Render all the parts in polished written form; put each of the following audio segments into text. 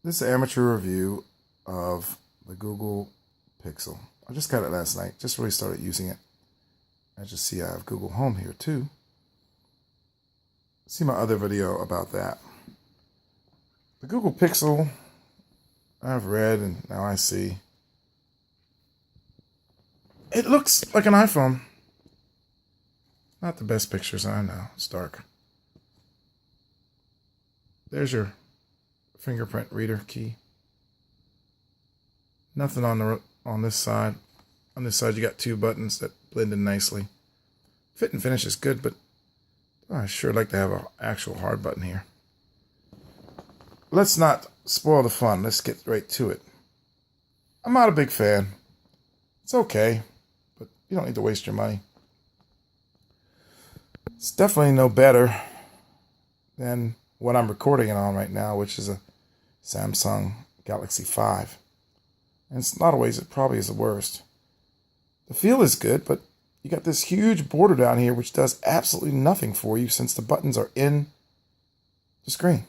This amateur review of the Google Pixel. I just got it last night. Just really started using it. As you see, I have Google Home here too. See my other video about that. The Google Pixel, I've read and now I see. It looks like an iPhone. Not the best pictures, I know. It's dark. There's your fingerprint reader key. Nothing on this side. On this side you got two buttons that blend in nicely. Fit and finish is good, but I sure like to have an actual hard button here. Let's not spoil the fun. Let's get right to it. I'm not a big fan. It's okay, but you don't need to waste your money. It's definitely no better than what I'm recording it on right now, which is a Samsung Galaxy 5. And in a lot of ways, it probably is the worst. The feel is good, but you got this huge border down here which does absolutely nothing for you since the buttons are in the screen.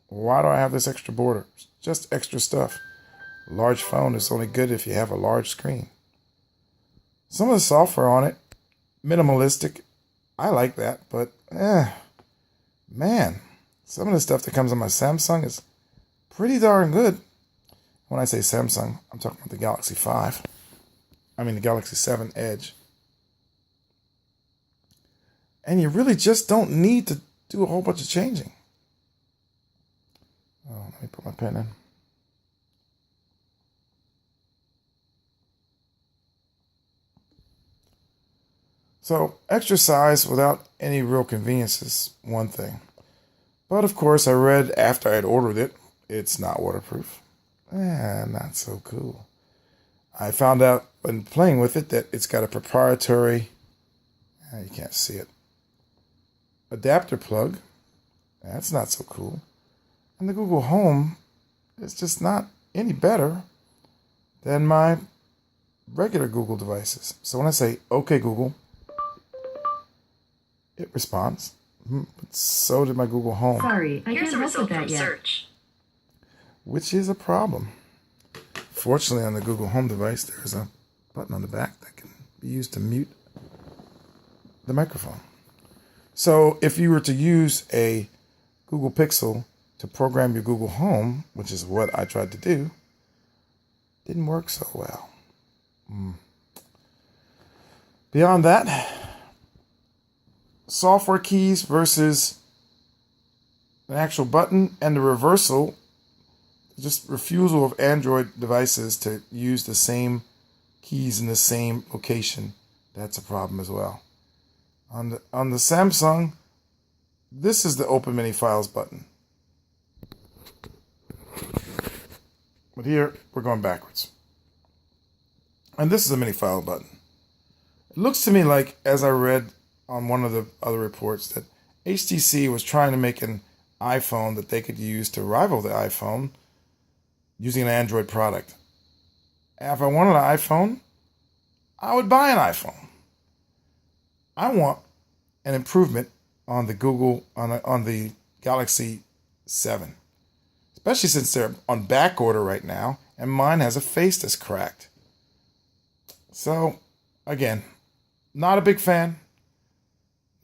Why do I have this extra border? It's just extra stuff. A large phone is only good if you have a large screen. Some of the software on it, minimalistic. I like that, but man, some of the stuff that comes on my Samsung is pretty darn good. When I say Samsung, I'm talking about the Galaxy 5. I mean the Galaxy 7 Edge. And you really just don't need to do a whole bunch of changing. Oh, let me put my pen in. So, extra size without any real convenience is one thing. But of course, I read after I had ordered it, it's not waterproof. Not so cool. I found out when playing with it that it's got a proprietary, you can't see it, adapter plug. That's not so cool. And the Google Home is just not any better than my regular Google devices. So when I say, okay, Google, it responds. But so did my Google Home. Sorry, I can't help with that yet. Search. Which is a problem. Fortunately, on the Google Home device, there's a button on the back that can be used to mute the microphone. So if you were to use a Google Pixel to program your Google Home, which is what I tried to do, didn't work so well. Beyond that, software keys versus an actual button and the reversal, just refusal of Android devices to use the same keys in the same location. That's a problem as well. On the Samsung, this is the Open Many Files button. But here, we're going backwards. And this is a mini file button. It looks to me like, as I read on one of the other reports, that HTC was trying to make an iPhone that they could use to rival the iPhone using an Android product. And if I wanted an iPhone, I would buy an iPhone. I want an improvement on the on the Galaxy 7. Especially since they're on back order right now, and mine has a face that's cracked. So, again, not a big fan.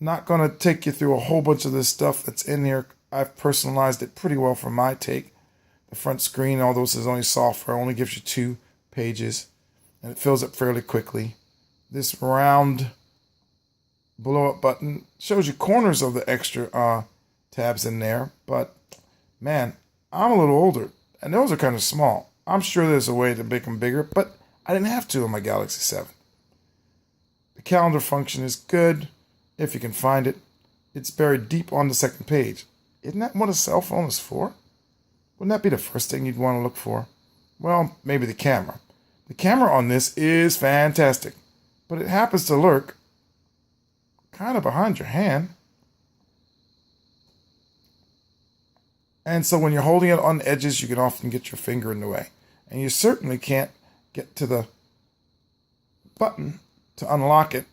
Not going to take you through a whole bunch of this stuff that's in here. I've personalized it pretty well for my take. The front screen, although this is only software, only gives you 2 pages, and it fills up fairly quickly. This round blow-up button shows you corners of the extra tabs in there, but man, I'm a little older, and those are kind of small. I'm sure there's a way to make them bigger, but I didn't have to on my Galaxy 7. The calendar function is good, if you can find it. It's buried deep on the second page. Isn't that what a cell phone is for? Wouldn't that be the first thing you'd want to look for? Well, maybe the camera. The camera on this is fantastic, but it happens to lurk kind of behind your hand. And so when you're holding it on the edges, you can often get your finger in the way. And you certainly can't get to the button to unlock it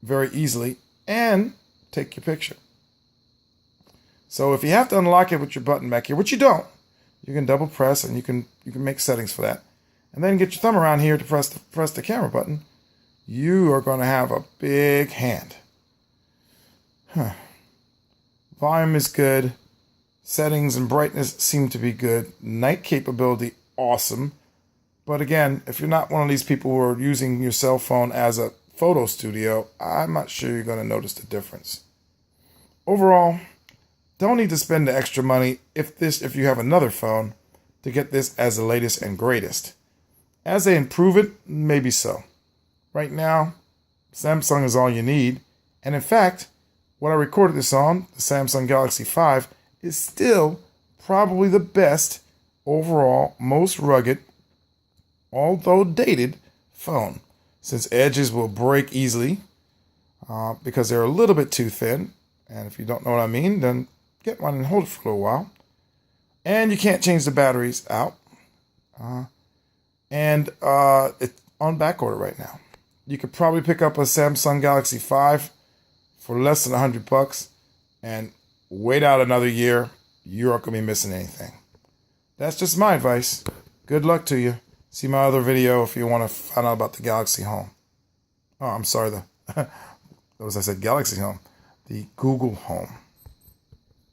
very easily and take your picture. So if you have to unlock it with your button back here, which you don't, you can double press and you can make settings for that. And then get your thumb around here to press the camera button. You are going to have a big hand. Volume is good. Settings and brightness seem to be good. Night capability, awesome. But again, if you're not one of these people who are using your cell phone as a photo studio, I'm not sure you're going to notice the difference. Overall, don't need to spend the extra money if you have another phone to get this as the latest and greatest. As they improve it, maybe so. Right now, Samsung is all you need. And in fact, what I recorded this on, the Samsung Galaxy 5, is still probably the best overall, most rugged, although dated, phone. Since edges will break easily because they're a little bit too thin. And if you don't know what I mean, then get one and hold it for a little while. And you can't change the batteries out. And it's on back order right now. You could probably pick up a Samsung Galaxy 5 for less than $100 and wait out another year. You aren't going to be missing anything. That's just my advice. Good luck to you. See my other video if you want to find out about the Galaxy Home. Oh, I'm sorry. What was I said? Galaxy Home. The Google Home.